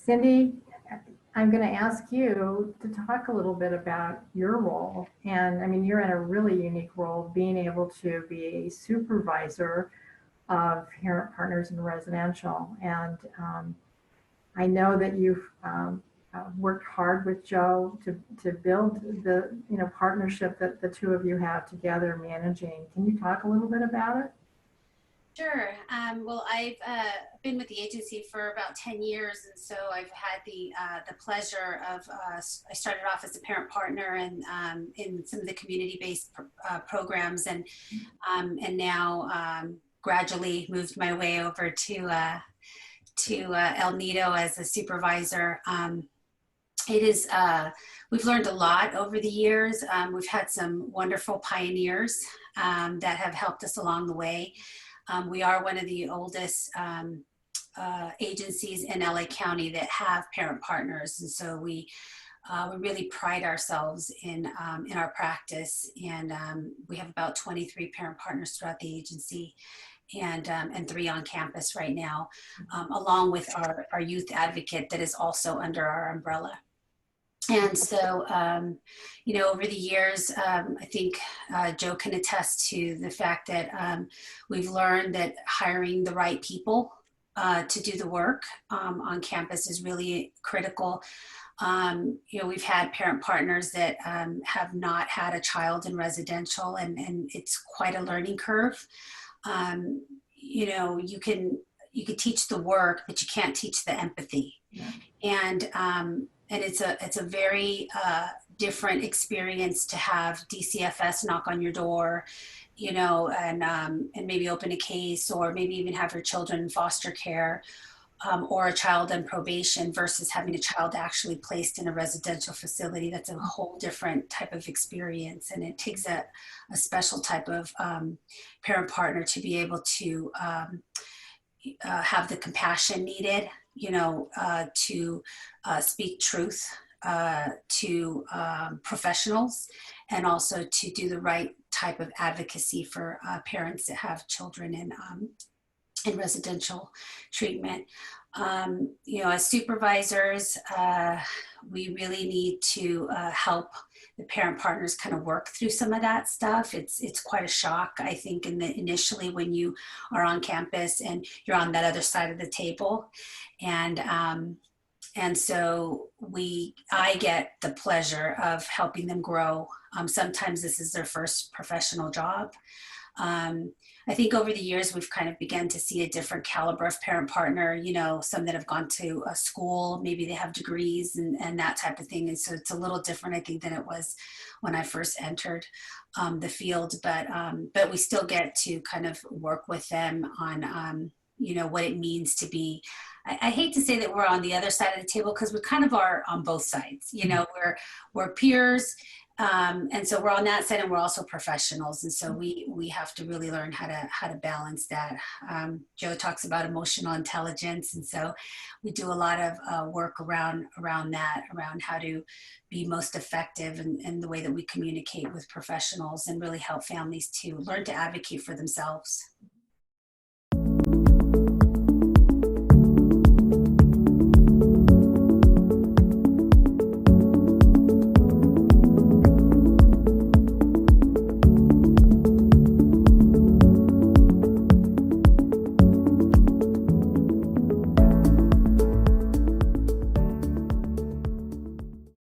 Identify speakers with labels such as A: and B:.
A: Cindy, I'm going to ask you to talk a little bit about your role. And I mean, you're in a really unique role, being able to be a supervisor of parent partners in residential. And I know that you've worked hard with Joe to build the partnership that the two of you have together managing. Can you talk a little bit about it?
B: Sure. Well, I've been with the agency for about 10 years, and so I've had the pleasure of. I started off as a parent partner and in some of the community-based programs, and now gradually moved my way over to El Nido as a supervisor. It is. We've learned a lot over the years. We've had some wonderful pioneers that have helped us along the way. We are one of the oldest agencies in LA County that have parent partners, and so we really pride ourselves in our practice. And we have about 23 parent partners throughout the agency, and 3 on campus right now, along with our youth advocate that is also under our umbrella. And so, over the years, I think Joe can attest to the fact that we've learned that hiring the right people to do the work on campus is really critical. We've had parent partners that have not had a child in residential, and it's quite a learning curve. You can teach the work, but you can't teach the empathy. Yeah. And it's a very different experience to have DCFS knock on your door, and maybe open a case, or maybe even have your children in foster care, or a child on probation, versus having a child actually placed in a residential facility. That's a whole different type of experience, and it takes a special type of parent partner to be able to have the compassion needed, to speak truth to professionals, and also to do the right type of advocacy for parents that have children in residential treatment. As supervisors, we really need to help the parent partners kind of work through some of that stuff. It's quite a shock, I think, initially when you are on campus and you're on that other side of the table. And so I get the pleasure of helping them grow. Sometimes this is their first professional job. I think over the years, we've kind of begun to see a different caliber of parent partner, some that have gone to a school, maybe they have degrees and that type of thing. And so it's a little different, I think, than it was when I first entered the field. But we still get to kind of work with them on, what it means to be. I hate to say that we're on the other side of the table, because we kind of are on both sides. We're peers. And so we're on that side, and we're also professionals. And so we have to really learn how to balance that. Joe talks about emotional intelligence. And so we do a lot of work around that, around how to be most effective in the way that we communicate with professionals, and really help families to learn to advocate for themselves.